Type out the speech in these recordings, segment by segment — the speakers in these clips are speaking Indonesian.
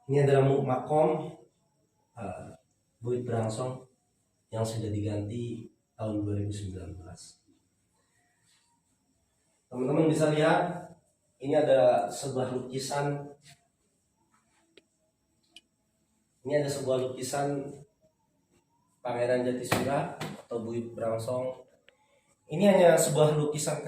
Ini adalah makom Buyut Brangsong yang sudah diganti tahun 2019. Teman-teman bisa lihat, ini ada sebuah lukisan. Ini ada sebuah lukisan Pangeran Jatisura atau Buyut Brangsong. Ini hanya sebuah lukisan.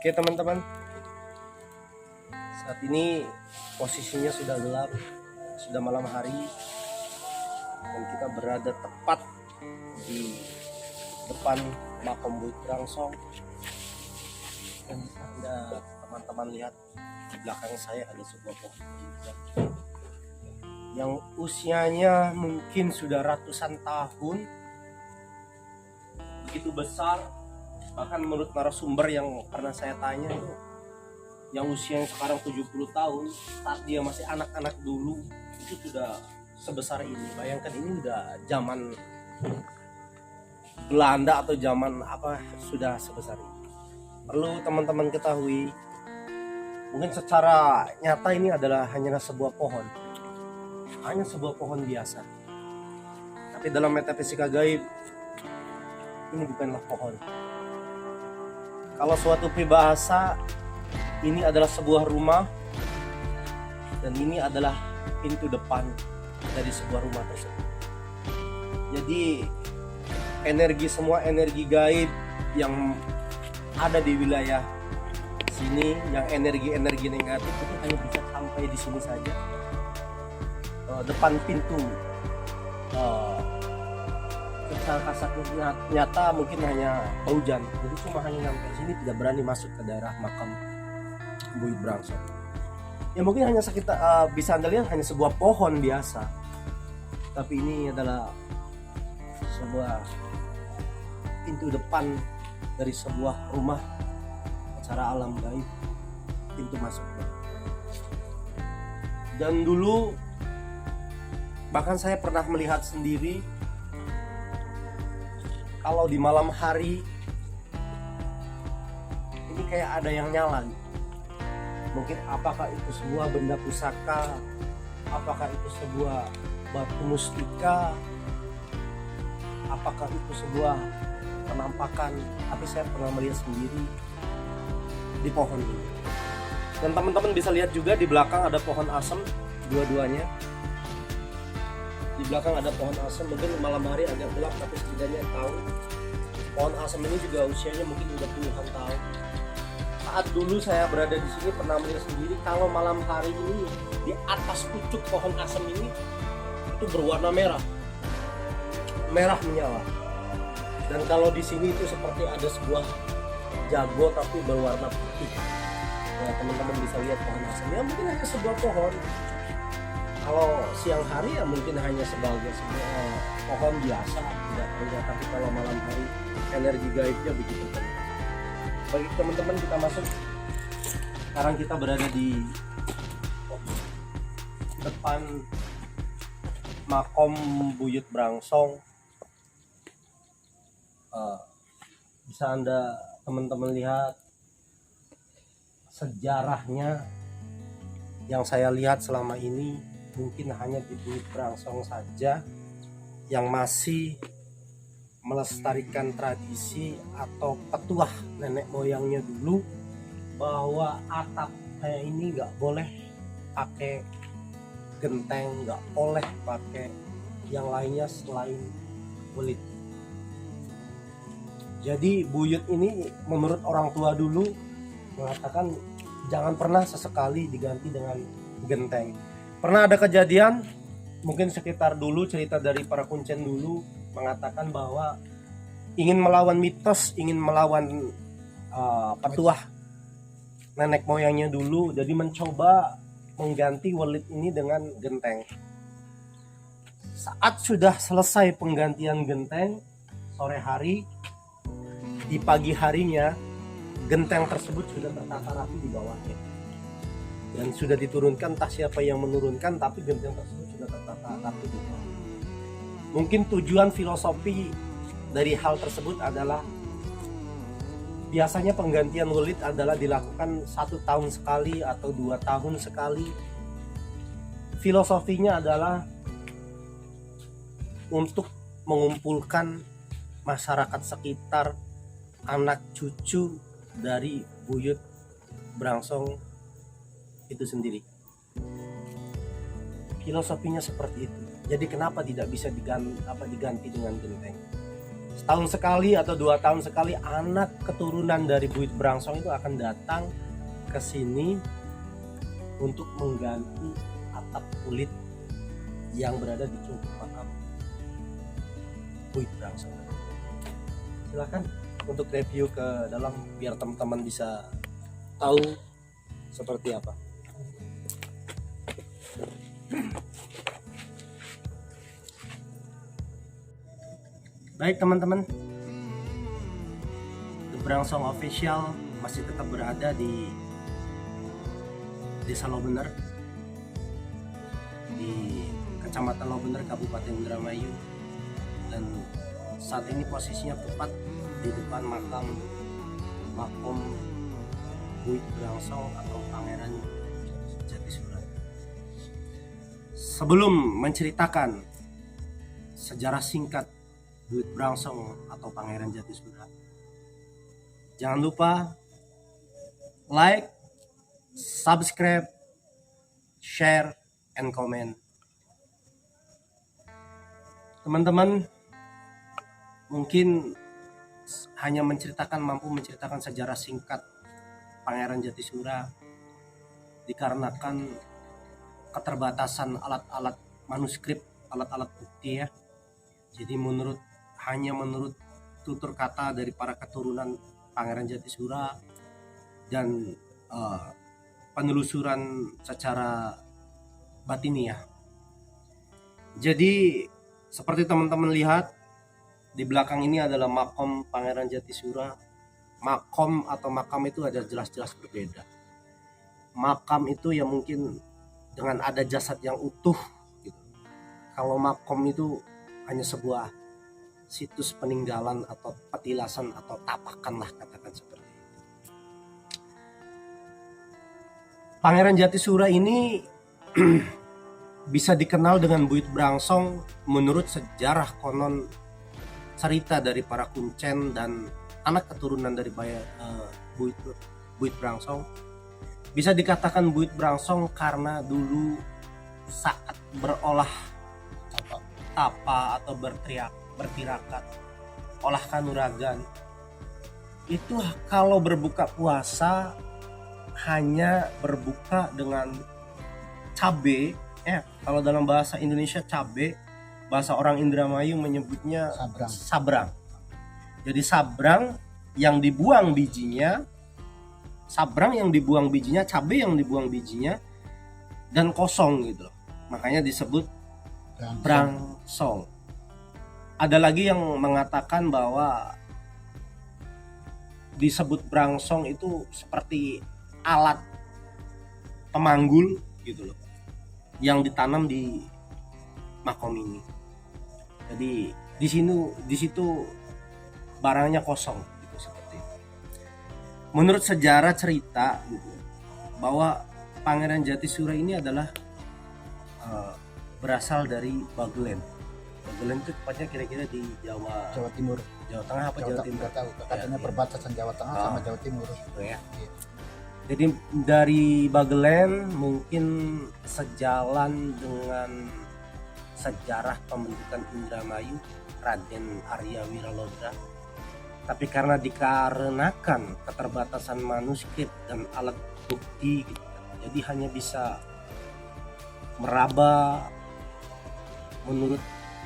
Oke teman-teman, saat ini posisinya sudah gelap, sudah malam hari, dan kita berada tepat di depan makam Buyut Brangsong. Dan bisa Anda teman-teman lihat di belakang saya ada sebuah pohon yang usianya mungkin sudah ratusan tahun, begitu besar. Bahkan menurut narasumber yang pernah saya tanya itu, yang usianya sekarang 70 tahun, saat dia masih anak-anak dulu itu sudah sebesar ini. Bayangkan, ini udah zaman Belanda atau zaman apa, sudah sebesar ini. Perlu teman-teman ketahui, mungkin secara nyata ini adalah hanya sebuah pohon, hanya sebuah pohon biasa. Tapi dalam metafisika gaib, ini bukanlah pohon. Kalau suatu peribahasa, ini adalah sebuah rumah, dan ini adalah pintu depan dari sebuah rumah tersebut. Jadi semua energi gaib yang ada di wilayah sini, yang energi negatif itu hanya bisa sampai di sini saja, depan pintu. Secara kasat nyata mungkin hanya hujan, jadi cuma hanya sampai sini, tidak berani masuk ke daerah makam Buyut Brangsong. Ya mungkin hanya sekitar bisa Anda lihat hanya sebuah pohon biasa, tapi ini adalah sebuah pintu depan dari sebuah rumah secara alam gaib, pintu masuknya. Dan dulu bahkan saya pernah melihat sendiri, kalau di malam hari ini kayak ada yang nyala. Mungkin apakah itu sebuah benda pusaka, apakah itu sebuah batu mustika, apakah itu sebuah penampakan, tapi saya pernah melihat sendiri di pohon ini. Dan teman-teman bisa lihat juga di belakang ada pohon asem, dua-duanya. Di belakang ada pohon asem, mungkin malam hari agak gelap, tapi setidaknya tahu pohon asem ini juga usianya mungkin udah puluhan tahun. Saat dulu saya berada di sini pernah melihat sendiri, kalau malam hari ini di atas pucuk pohon asem ini itu berwarna merah menyala. Dan kalau di sini itu seperti ada sebuah jago tapi berwarna putih. Ya, teman-teman bisa lihat pohon asem, ya mungkin hanya sebuah pohon. Kalau siang hari ya mungkin hanya sebagai sebuah pohon biasa, tidak terlihat. Tapi kalau malam hari energi gaibnya begitu. Bagi teman-teman, kita masuk. Sekarang kita berada di depan makom Buyut Brangsong. Bisa Anda teman-teman lihat sejarahnya. Yang saya lihat selama ini mungkin hanya di Buyut Brangsong saja yang masih melestarikan tradisi atau petuah nenek moyangnya dulu, bahwa atap kayak ini nggak boleh pakai genteng, nggak boleh pakai yang lainnya selain kulit. Jadi buyut ini menurut orang tua dulu mengatakan jangan pernah sesekali diganti dengan genteng. Pernah ada kejadian, mungkin sekitar dulu cerita dari para kuncen dulu mengatakan bahwa ingin melawan mitos, ingin melawan petuah nenek moyangnya dulu, jadi mencoba mengganti welit ini dengan genteng. Saat sudah selesai penggantian genteng sore hari, di pagi harinya genteng tersebut sudah tertata rapi di bawahnya. dan sudah diturunkan, entah siapa yang menurunkan, tapi genteng tersebut sudah tertata rapi. Mungkin tujuan filosofi dari hal tersebut adalah biasanya penggantian kulit adalah dilakukan 1 tahun sekali atau 2 tahun sekali. Filosofinya adalah untuk mengumpulkan masyarakat sekitar, anak cucu dari buyut Brangsong itu sendiri. Filosofinya seperti itu. Jadi kenapa tidak bisa diganti dengan genteng? Setahun sekali atau 2 tahun sekali anak keturunan dari buyut Brangsong itu akan datang ke sini untuk mengganti atap kulit yang berada di cungkup makam buyut Brangsong. Silakan untuk review ke dalam biar teman-teman bisa tahu seperti apa. Baik teman-teman, The Brangsong Official masih tetap berada di Desa Lobener, di Kecamatan Lobener, Kabupaten Indramayu, dan saat ini posisinya tepat di depan makam buyut Brangsong atau Pangeran Jatisura. Sebelum menceritakan sejarah singkat buyut Brangsong atau Pangeran Jatisura, jangan lupa like, subscribe, share, and comment. Teman-teman mungkin hanya mampu menceritakan sejarah singkat Pangeran Jatisura dikarenakan keterbatasan alat-alat manuskrip, alat-alat bukti ya. Jadi hanya menurut tutur kata dari para keturunan Pangeran Jatisura dan penelusuran secara batiniah. Jadi seperti teman-teman lihat di belakang ini adalah makam Pangeran Jatisura. Makam atau makam itu ada jelas-jelas berbeda. Makam itu ya mungkin dengan ada jasad yang utuh gitu. Kalau makam itu hanya sebuah situs peninggalan atau petilasan atau tapakan lah, katakan seperti itu. Pangeran Jatisura ini bisa dikenal dengan buyut Brangsong menurut sejarah konon cerita dari para kuncen dan anak keturunan dari buyut Brangsong. Bisa dikatakan buyut Brangsong karena dulu saat berolah tapa atau bertirakat, olah kanuragan, itu kalau berbuka puasa hanya berbuka dengan cabe ya. Kalau dalam bahasa Indonesia cabe, bahasa orang Indramayu menyebutnya sabrang. Jadi sabrang yang dibuang bijinya, cabe yang dibuang bijinya, dan kosong gitu loh. Makanya disebut Brangsong. Ada lagi yang mengatakan bahwa disebut Brangsong itu seperti alat pemanggul gitu loh, yang ditanam di makam ini. Jadi di situ barangnya kosong gitu, seperti itu. Menurut sejarah cerita gitu, bahwa Pangeran Jatisura ini adalah berasal dari Bagelen. Bagelen itu tepatnya kira-kira di Jawa Timur, Jawa Tengah apa Jawa Timur? Tahu, katanya perbatasan Jawa Tengah sama Jawa Timur. Ya. Jadi dari Bagelen mungkin sejalan dengan sejarah pembentukan Indramayu Raden Arya Wiralodra. Tapi karena dikarenakan keterbatasan manuskrip dan alat bukti gitu, jadi hanya bisa meraba menurut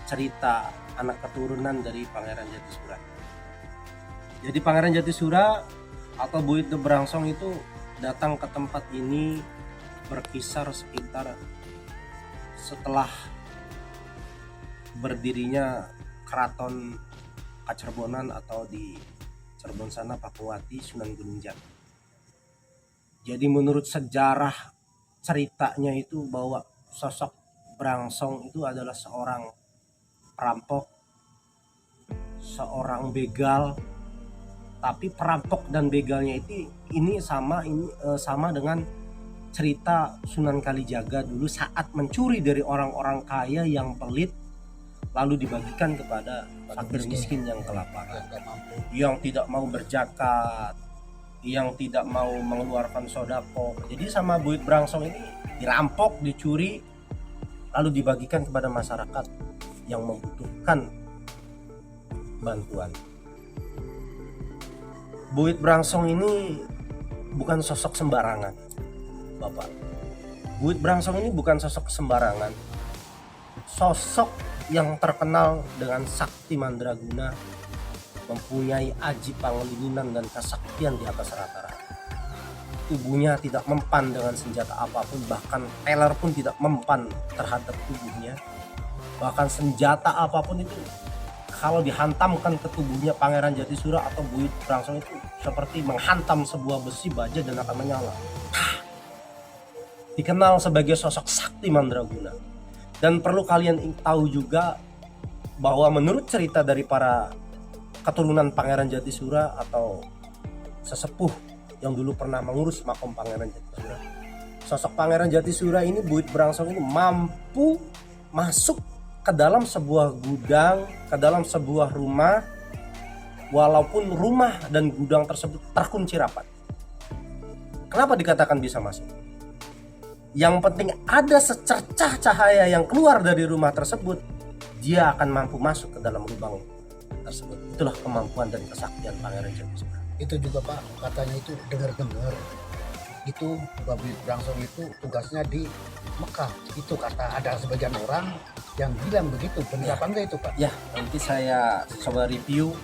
cerita anak keturunan dari Pangeran Jatisura. Jadi Pangeran Jatisura atau buyut The Brangsong itu datang ke tempat ini berkisar sekitar setelah berdirinya Keraton Kacerbonan atau di Cirebon sana Pakuwati Sunan Gunung Jati. Jadi menurut sejarah ceritanya itu bahwa sosok Brangsong itu adalah seorang perampok, seorang begal, tapi perampok dan begalnya itu ini sama dengan cerita Sunan Kalijaga dulu saat mencuri dari orang-orang kaya yang pelit lalu dibagikan kepada fakir miskin yang kelaparan, Nggak mampu. yang tidak mau berzakat, yang tidak mau mengeluarkan sodako. Jadi sama Buit Brangsong ini dirampok, dicuri, lalu dibagikan kepada masyarakat yang membutuhkan bantuan. Buit Brangsong ini bukan sosok sembarangan, Bapak. Buit Brangsong ini bukan sosok sembarangan. Sosok yang terkenal dengan sakti mandraguna, mempunyai aji panglinan dan kesaktian di atas rata-rata. Tubuhnya tidak mempan dengan senjata apapun, bahkan teler pun tidak mempan terhadap tubuhnya. Bahkan senjata apapun itu kalau dihantamkan ke tubuhnya Pangeran Jatisura atau Buit Brangsong itu seperti menghantam sebuah besi baja dan akan menyala. Dikenal sebagai sosok sakti mandraguna. Dan perlu kalian tahu juga bahwa menurut cerita dari para keturunan Pangeran Jatisura atau sesepuh yang dulu pernah mengurus makom Pangeran Jatisura, sosok Pangeran Jatisura ini, Buit Brangsong ini mampu masuk ke dalam sebuah gudang, ke dalam sebuah rumah, walaupun rumah dan gudang tersebut terkunci rapat. Kenapa dikatakan bisa masuk? Yang penting ada secercah cahaya yang keluar dari rumah tersebut, dia akan mampu masuk ke dalam lubang tersebut. Itulah kemampuan dan kesaktian Pangeran Jatisura. Itu juga Pak, katanya itu dengar-dengar itu Buit Brangsong itu tugasnya di Mekah. Itu kata ada sebagian orang yang bilang begitu. Benar apa enggak itu Pak? Ya, nanti saya coba review.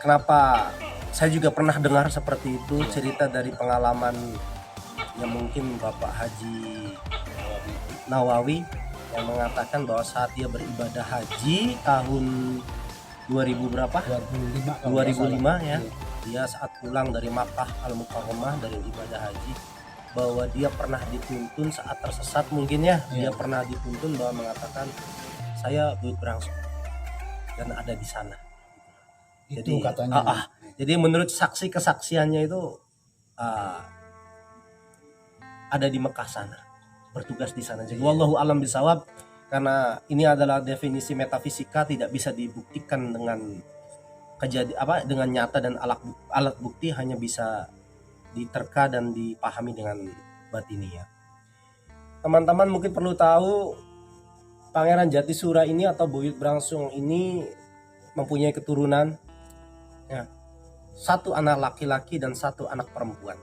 Kenapa saya juga pernah dengar seperti itu, cerita dari pengalaman yang mungkin Bapak Haji Nawawi yang mengatakan bahwa saat dia beribadah haji tahun 2000 berapa? 2005 ya. Dia saat pulang dari Makkah Al-Mukarramah dari ibadah haji, bahwa dia pernah dituntun saat tersesat mungkin ya. Dia pernah dituntun bahwa mengatakan saya Buit Brangsong dan ada di sana. Itu Jadi katanya. jadi menurut saksi kesaksiannya itu ada di Mekah sana, bertugas di sana. Jadi wallahu alam bisawab, karena ini adalah definisi metafisika, tidak bisa dibuktikan dengan dengan nyata dan alat bukti, hanya bisa diterka dan dipahami dengan batiniah. Teman-teman mungkin perlu tahu Pangeran Jatisura ini atau Buit Brangsong ini mempunyai keturunan ya, 1 anak laki-laki dan 1 anak perempuan.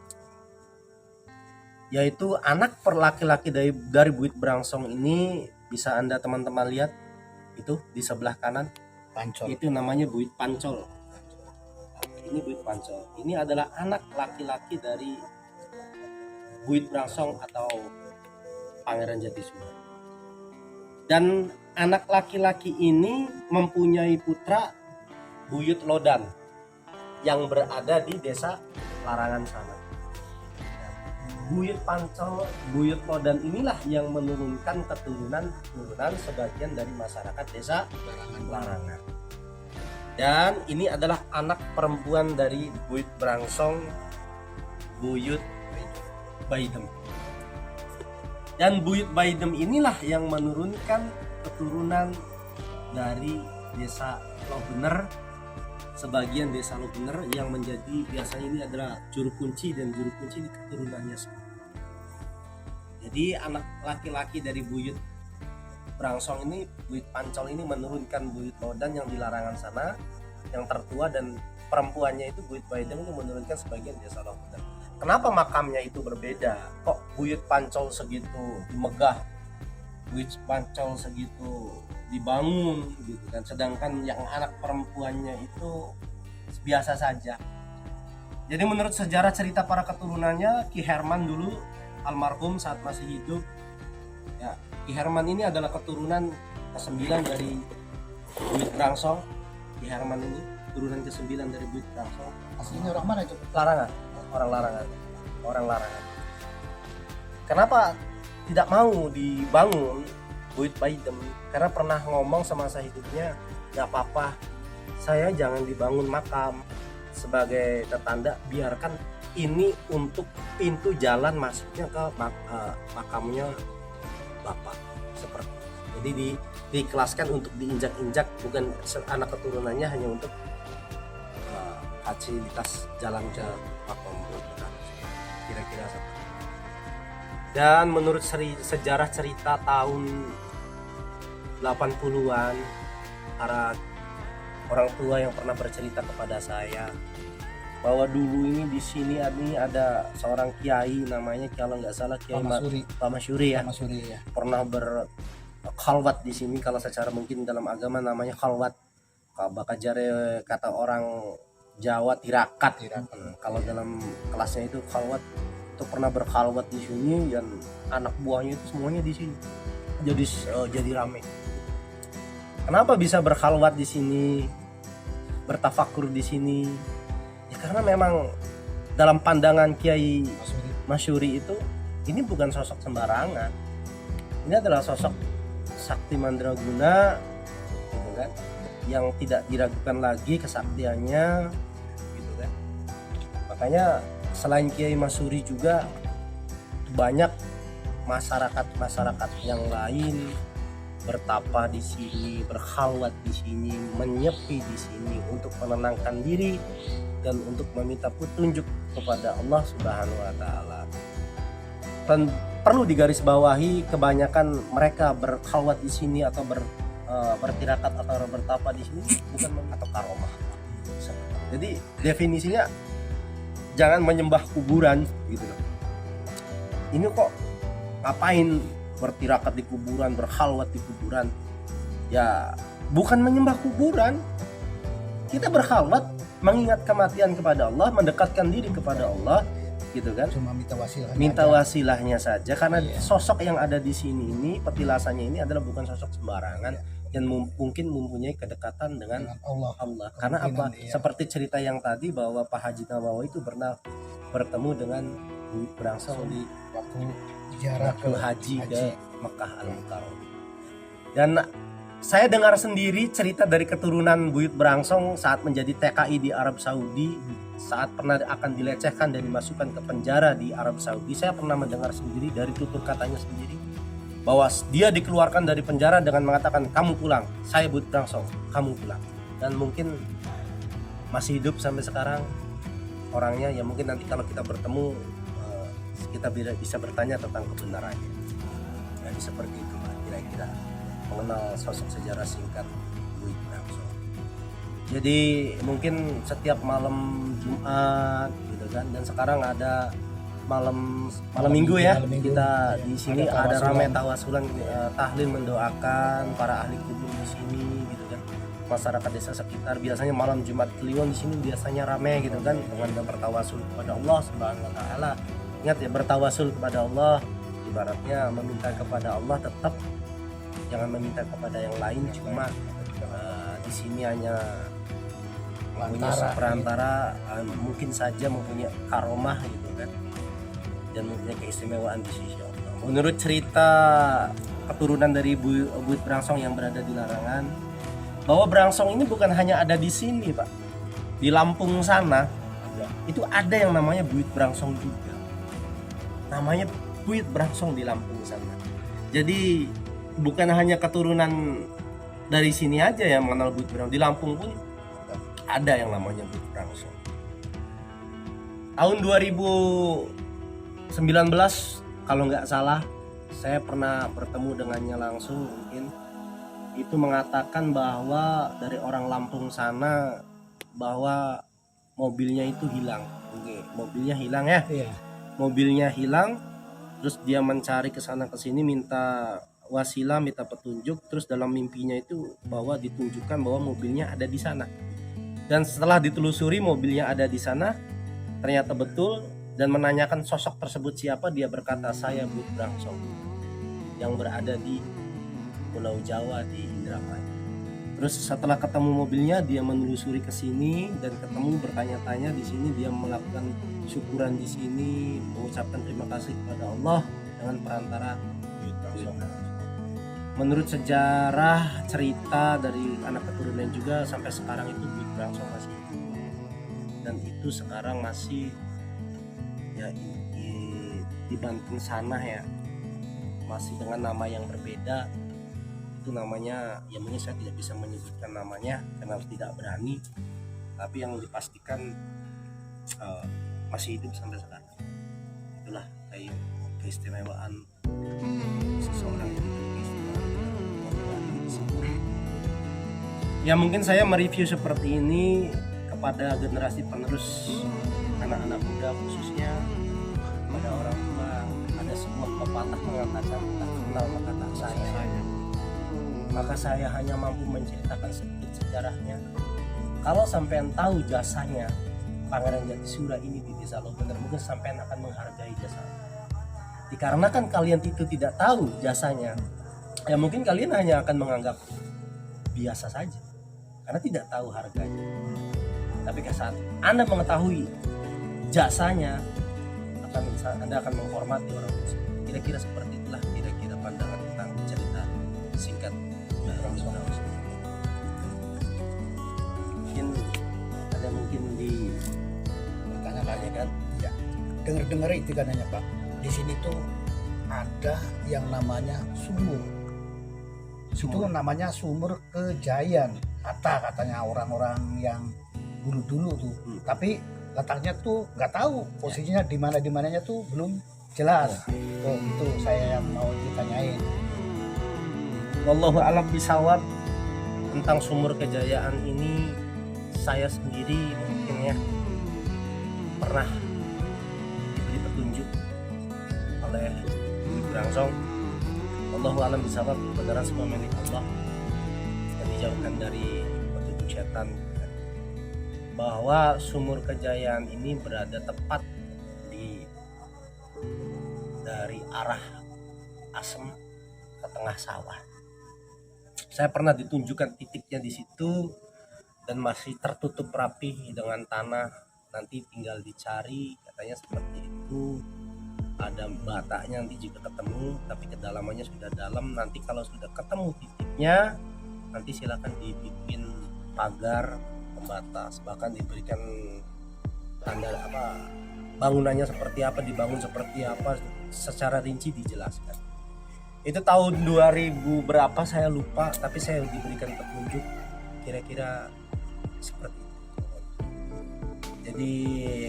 Yaitu anak laki-laki dari Buit Brangsong ini bisa Anda teman-teman lihat itu di sebelah kanan. Pancol. Itu namanya Buit Pancol. Ini Buit Pancol. Ini adalah anak laki-laki dari Buit Brangsong atau Pangeran Jatisura. Dan anak laki-laki ini mempunyai putra Buyut Lodan yang berada di desa Larangan sana. Buyut Pancol, Buyut Lodan inilah yang menurunkan keturunan sebagian dari masyarakat desa Larangan. Dan ini adalah anak perempuan dari Buit Brangsong, Buyut Baidem. Dan Buyut Baidem inilah yang menurunkan keturunan dari desa Lobener, sebagian desa Lobener yang menjadi biasanya ini adalah juru kunci, dan juru kunci di keturunannya semua. Jadi anak laki-laki dari Buyut Brangsong ini, Buyut Pancol ini menurunkan Buyut Lodan yang di Larangan sana, yang tertua, dan perempuannya itu Buyut Baidem ini menurunkan sebagian desa Lobener. Kenapa makamnya itu berbeda? Kok Buyut Pancol segitu megah, Buyut Pancol segitu dibangun gitu kan, sedangkan yang anak perempuannya itu biasa saja. Jadi menurut sejarah cerita para keturunannya, Ki Herman dulu almarhum saat masih hidup ya, Ki Herman ini adalah keturunan ke-9 dari Buyut Brangsong. Ki Herman ini keturunan ke-9 dari Buyut Brangsong. Aslinya orang mana itu? Larangan, orang Larangan. Kenapa tidak mau dibangun Buyut Baitem? Karena pernah ngomong semasa hidupnya, nggak apa-apa, saya jangan dibangun makam sebagai tetanda, biarkan ini untuk pintu jalan masuknya ke makamnya bapak, seperti itu. Jadi dikelaskan untuk diinjak-injak, bukan anak keturunannya, hanya untuk fasilitas jalan ke makam bapak, kira-kira seperti itu. Dan menurut sejarah cerita tahun 80-an, para orang tua yang pernah bercerita kepada saya bahwa dulu ini di sini ada seorang kiai, namanya kalau nggak salah Kiai Pak Masyuri ya, pernah berkhalwat di sini. Kalau secara mungkin dalam agama namanya khalwat, bakajare kata orang Jawa tirakat. Kalau dalam kelasnya itu khalwat, itu pernah berkhalwat di sini, dan anak buahnya itu semuanya di sini jadi rame. Kenapa bisa berkhalwat di sini, bertafakur di sini? Ya karena memang dalam pandangan Kiai Masyuri itu, ini bukan sosok sembarangan. Ini adalah sosok sakti mandraguna, gitu kan, yang tidak diragukan lagi kesaktiannya, gitu kan. Makanya selain Kiai Masyuri juga banyak masyarakat yang lain bertapa di sini, berkhalwat di sini, menyepi di sini untuk menenangkan diri dan untuk meminta petunjuk kepada Allah Subhanahu wa taala. Dan perlu digarisbawahi, kebanyakan mereka berkhalwat di sini atau bertirakat atau bertapa di sini bukan atau karomah. Jadi definisinya jangan menyembah kuburan gitu loh. Ini kok ngapain bertirakat di kuburan, berkhalwat di kuburan? Ya bukan menyembah kuburan. Kita berkhalwat mengingat kematian kepada Allah, mendekatkan diri kepada Allah, gitu kan? Cuma minta wasilahnya saja, karena sosok yang ada di sini ini, petilasannya ini adalah bukan sosok sembarangan, dan mungkin mempunyai kedekatan dengan Allah. Karena apa? Seperti cerita yang tadi bahwa Pak Haji Nawawi itu pernah bertemu dengan Buyut Brangsong di waktu ziarah ke haji ke Mekah Al-Mukarramah. Dan saya dengar sendiri cerita dari keturunan Buyut Brangsong saat menjadi TKI di Arab Saudi, saat pernah akan dilecehkan dan dimasukkan ke penjara di Arab Saudi. Saya pernah mendengar sendiri dari tutur katanya sendiri bahwa dia dikeluarkan dari penjara dengan mengatakan, kamu pulang, saya Buyut Brangsong, kamu pulang. Dan mungkin masih hidup sampai sekarang orangnya. Ya mungkin nanti kalau kita bertemu kita bisa bertanya tentang kebenarannya. Jadi seperti itu kira-kira mengenal sosok sejarah singkat Buyut Brangsong. Jadi mungkin setiap malam Jumat gitu kan, dan sekarang ada malam minggu ya, kita di sini ada ramai tawasulan, tahlil, mendoakan para ahli kubur di sini gitu kan. Masyarakat desa sekitar biasanya malam Jumat Kliwon di sini biasanya ramai gitu kan, dengan bertawasul kepada Allah Subhanahu wa taala. Ingat ya, bertawasul kepada Allah ibaratnya meminta kepada Allah, tetap jangan meminta kepada yang lain. Cuma di sini hanya mempunyai perantara, mungkin saja mempunyai karomah gitu kan, dan mempunyai keistimewaan di sisi Allah. Menurut cerita keturunan dari Buyut Brangsong yang berada di Larangan, bahwa Brangsong ini bukan hanya ada di sini Pak, di Lampung sana itu ada yang namanya Buyut Brangsong juga. Namanya Buyut Brangsong di Lampung sana. Jadi bukan hanya keturunan dari sini aja yang mengenal Buyut Brangsong, di Lampung pun ada yang namanya Buyut Brangsong. Tahun 2019 kalau nggak salah, saya pernah bertemu dengannya langsung. Mungkin itu mengatakan bahwa dari orang Lampung sana bahwa mobilnya itu hilang. Oke, mobilnya hilang ya. Mobilnya hilang, terus dia mencari ke sana ke sini, minta wasilah, minta petunjuk. Terus dalam mimpinya itu bahwa ditunjukkan bahwa mobilnya ada di sana. Dan setelah ditelusuri mobilnya ada di sana, ternyata betul, dan menanyakan sosok tersebut siapa, dia berkata, saya Buyut Brangsong yang berada di Pulau Jawa di Indramayu. Terus setelah ketemu mobilnya, dia menelusuri ke sini dan ketemu, bertanya-tanya di sini, dia melakukan syukuran di sini, mengucapkan terima kasih kepada Allah dengan perantara Buyut Brangsong. Menurut sejarah cerita dari anak keturunan juga sampai sekarang itu Buyut Brangsong masih hidup. Dan itu sekarang masih ya di Banten sana ya, masih dengan nama yang berbeda. Itu namanya ya mungkin saya tidak bisa menyebutkan namanya karena tidak berani, tapi yang dipastikan masih hidup sampai sekarang. Itulah kayak keistimewaan seseorang yang ya mungkin saya mereview seperti ini kepada generasi penerus, anak-anak muda khususnya, pada orang tua. Ada sebuah pepatah mengatakan tak kenal maka tak sayang. Maka saya hanya mampu menceritakan sedikit sejarahnya. Kalau sampean tahu jasanya Pangeran Jatisura ini di Desa Lobener, mungkin sampean akan menghargai jasanya. Dikarenakan kalian itu tidak tahu jasanya, ya mungkin kalian hanya akan menganggap biasa saja karena tidak tahu harganya. Tapi saat Anda mengetahui jasanya, Anda akan menghormati orang tersebut. Kira-kira seperti itulah kira-kira pandangan tentang cerita singkat orang Sonang. Mungkin bertanya-tanya kan? Ya, dengar-dengar itu katanya Pak. Di sini tuh ada yang namanya sumur. Itu namanya sumur Kejayan. Katanya orang-orang yang dulu tuh. Tapi letaknya tuh nggak tahu posisinya di mananya tuh belum jelas. Oh itu saya yang mau ditanyain. Wallahu a'lam bishawab. Tentang sumur Kejayaan ini saya sendiri mungkin ya pernah diberi petunjuk oleh Buyut Brangsong. Wallahu a'lam bishawab, kebenaran semua milik Allah yang dijauhkan dari petunjuk setan. Bahwa sumur Kejayaan ini berada tepat dari arah Asem ke tengah sawah. Saya pernah ditunjukkan titiknya di situ dan masih tertutup rapi dengan tanah. Nanti tinggal dicari, katanya seperti itu. Ada bataknya nanti jika ketemu, tapi kedalamannya sudah dalam. Nanti kalau sudah ketemu titiknya, nanti silakan dibikin pagar pembatas, bahkan diberikan tanda bangunannya seperti apa, dibangun seperti apa, secara rinci dijelaskan. Itu tahun 2000 berapa saya lupa, tapi saya diberikan petunjuk kira-kira seperti itu. Jadi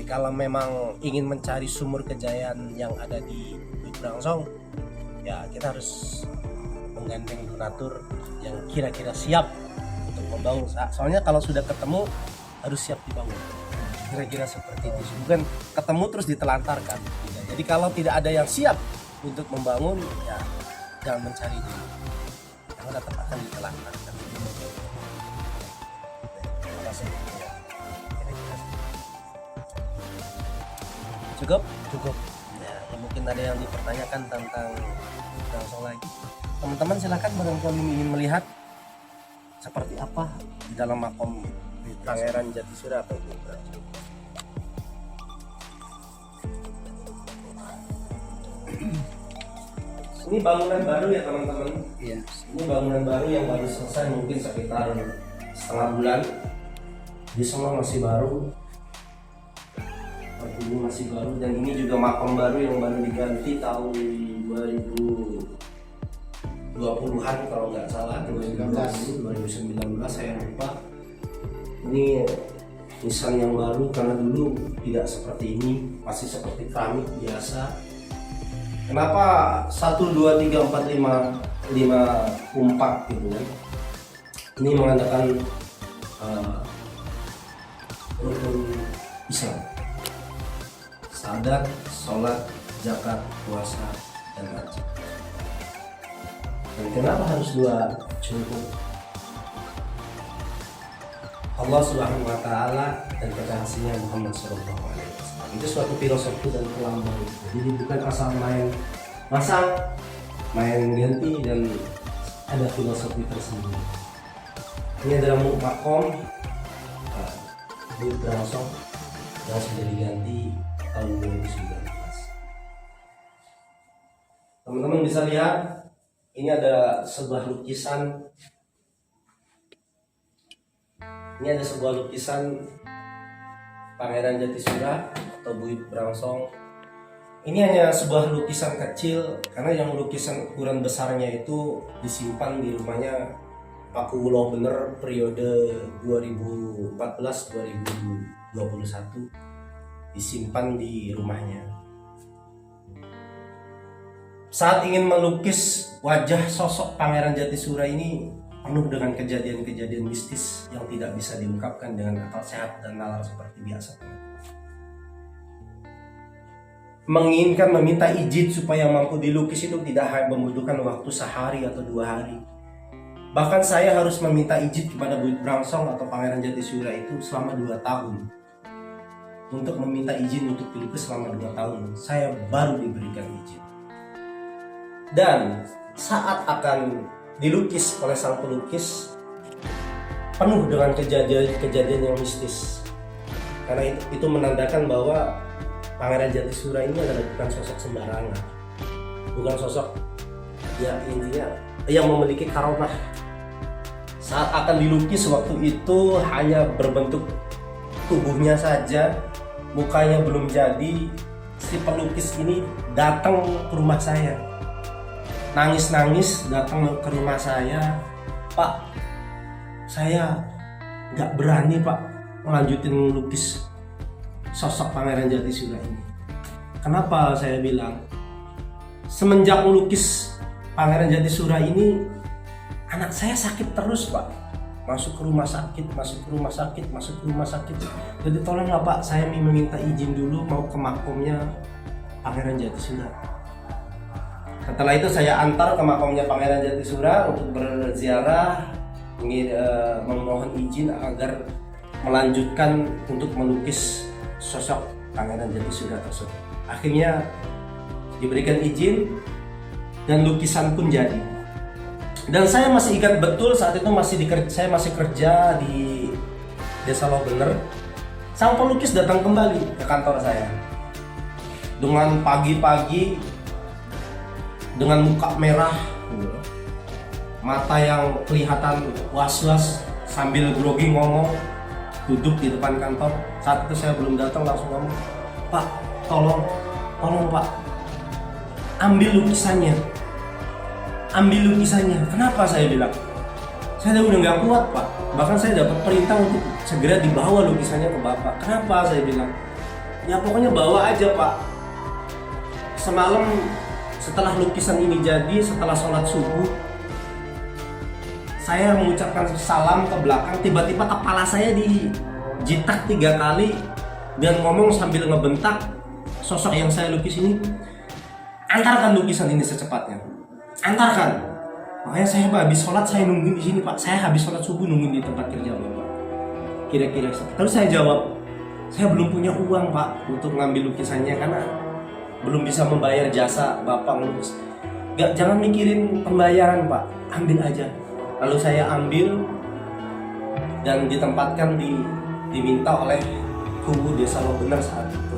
kalau memang ingin mencari sumur Kejayaan yang ada di Buyut Brangsong, ya kita harus menggandeng donatur yang kira-kira siap untuk membangun. Soalnya kalau sudah ketemu harus siap dibangun. Kira-kira seperti itu. Bukan ketemu terus ditelantarkan. Jadi kalau tidak ada yang siap untuk membangun, ya jangan mencari dulu. Karena tetap akan ditelantarkan. Terima kasih. Cukup. Ya, mungkin ada yang dipertanyakan tentang langsung lagi. Teman-teman silakan barangkali ingin melihat seperti apa di dalam makom Pangeran Jatisura atau Buyut Brangsong. Ini bangunan baru ya teman-teman. Iya. Ini bangunan baru yang baru selesai mungkin sekitar setengah bulan. Di semua masih baru. Ini masih baru, dan ini juga makom baru yang baru diganti tahun 2020-an kalau nggak salah, 2019 saya lupa. Ini nisan yang baru karena dulu tidak seperti ini, masih seperti keramik biasa. Kenapa 1, 2, 3, 4, 5 umpak gitu kan? Ini mengadakan rukun Islam. Sadat, sholat, zakat, puasa, dan haji. Dan kenapa harus 2 cukup? Allah Subhanahu wa Ta'ala dan kekasihnya Muhammad Sallallahu Alaihi Wasallam. Itu suatu filosofi dan pelambang. Jadi bukan asal main masang, main ganti, dan ada filosofi tersendiri. Ini adalah makom Buyut Brangsong yang sudah diganti tahun 2019. Teman-teman bisa lihat, ini ada sebuah lukisan. Ini ada sebuah lukisan Pangeran Jatisura atau Buyut Brangsong. Ini hanya sebuah lukisan kecil karena yang lukisan ukuran besarnya itu disimpan di rumahnya Pak Kulo Bener periode 2014-2021, disimpan di rumahnya. Saat ingin melukis wajah sosok Pangeran Jatisura ini penuh dengan kejadian-kejadian mistis yang tidak bisa diungkapkan dengan akal sehat dan nalar seperti biasa. Menginginkan meminta izin supaya mampu dilukis itu tidak hanya membutuhkan waktu sehari atau 2 hari. Bahkan saya harus meminta izin kepada Buyut Brangsong atau Pangeran Jatisura itu selama 2 tahun. Untuk meminta izin untuk dilukis selama 2 tahun, saya baru diberikan izin. Dan saat akan dilukis oleh sang pelukis, penuh dengan kejadian-kejadian yang mistis. Karena itu menandakan bahwa Pangeran Jatisura ini adalah bukan sosok sembarangan, bukan sosok ya intinya yang memiliki karomah. Saat akan dilukis waktu itu hanya berbentuk tubuhnya saja, mukanya belum jadi. Si pelukis ini datang ke rumah saya, nangis-nangis datang ke rumah saya. Pak, saya nggak berani Pak melanjutin lukis sosok Pangeran Jatisura ini. Kenapa saya bilang? Semenjak melukis Pangeran Jatisura ini, anak saya sakit terus Pak. Masuk ke rumah sakit, masuk ke rumah sakit, masuk ke rumah sakit. Jadi tolonglah Pak, saya meminta izin dulu mau ke makomnya Pangeran Jatisura. Setelah itu saya antar ke makamnya Pangeran Jatisura untuk berziarah, memohon izin agar melanjutkan untuk melukis sosok Pangeran Jatisura tersebut. Akhirnya diberikan izin dan lukisan pun jadi. Dan saya masih ingat betul saat itu saya masih kerja di Desa Lobener. Sang pelukis datang kembali ke kantor saya dengan pagi-pagi, dengan muka merah, mata yang kelihatan was-was, sambil grogi ngomong, duduk di depan kantor. Saat itu saya belum datang, langsung ngomong, Pak, tolong Pak, ambil lukisannya. Kenapa? Saya bilang, saya udah nggak kuat Pak, bahkan saya dapat perintah untuk segera dibawa lukisannya ke Bapak. Kenapa? Saya bilang, ya pokoknya bawa aja Pak. Semalam setelah lukisan ini jadi, setelah sholat subuh, saya mengucapkan salam ke belakang, tiba-tiba kepala saya dijitak 3 kali dan ngomong sambil ngebentak sosok yang saya lukis ini, antarkan lukisan ini secepatnya, antarkan. Makanya saya habis sholat, saya nungguin di sini Pak, saya habis sholat subuh nungguin di tempat kerja Bapak. Kira-kira, terus saya jawab, saya belum punya uang Pak untuk ngambil lukisannya karena belum bisa membayar jasa Bapak ngelukis. Jangan mikirin pembayaran Pak, ambil aja. Lalu saya ambil dan ditempatkan diminta oleh Kubu Desa Lobener saat itu,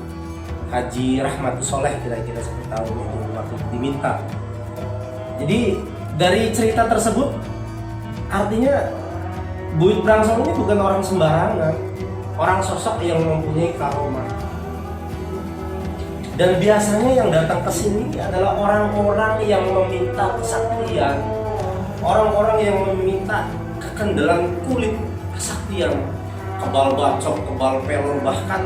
Haji Rahmatus Soleh, kira-kira 1 tahun itu waktu diminta. Jadi dari cerita tersebut artinya Buyut Brangsong ini bukan orang sembarangan, orang sosok yang mempunyai karomah. Dan biasanya yang datang ke sini adalah orang-orang yang meminta kesaktian, orang-orang yang meminta kekendalan kulit, kesaktian, kebal bacok, kebal pelor, bahkan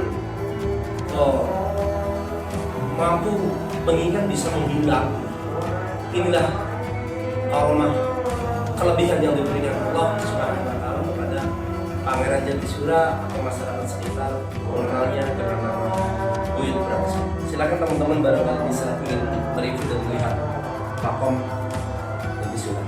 mampu mengingat bisa menghilang. Inilah karomah, kelebihan yang diberikan Allah Subhanahu wa Ta'ala kepada Pangeran Jatisura atau masyarakat sekitar mengenalnya dengan nama Buyut Brangsong. Silakan teman-teman barangkali bisa ingin mereview dan melihat makom Jatisura.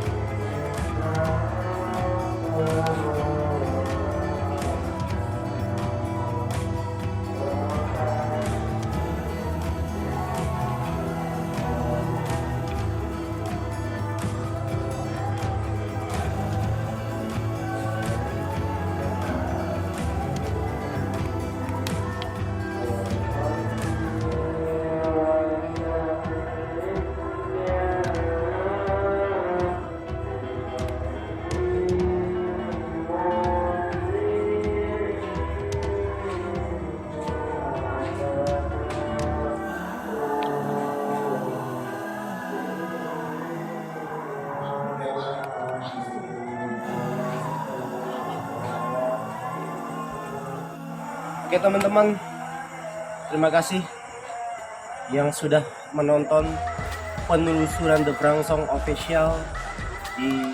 Oke teman-teman, terima kasih yang sudah menonton penelusuran The Brangsong Official di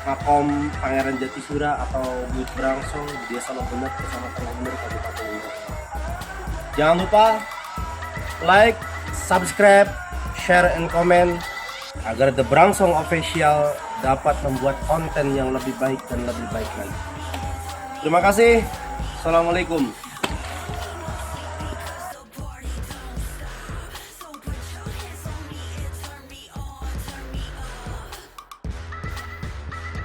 Makom Pangeran Jatisura atau Bukit Brangsong di Desa Lobener, Kecamatan Lobener, Kabupaten Lombok. Jangan lupa like, subscribe, share, and comment agar The Brangsong Official dapat membuat konten yang lebih baik dan lebih baik lagi. Terima kasih. Assalamualaikum.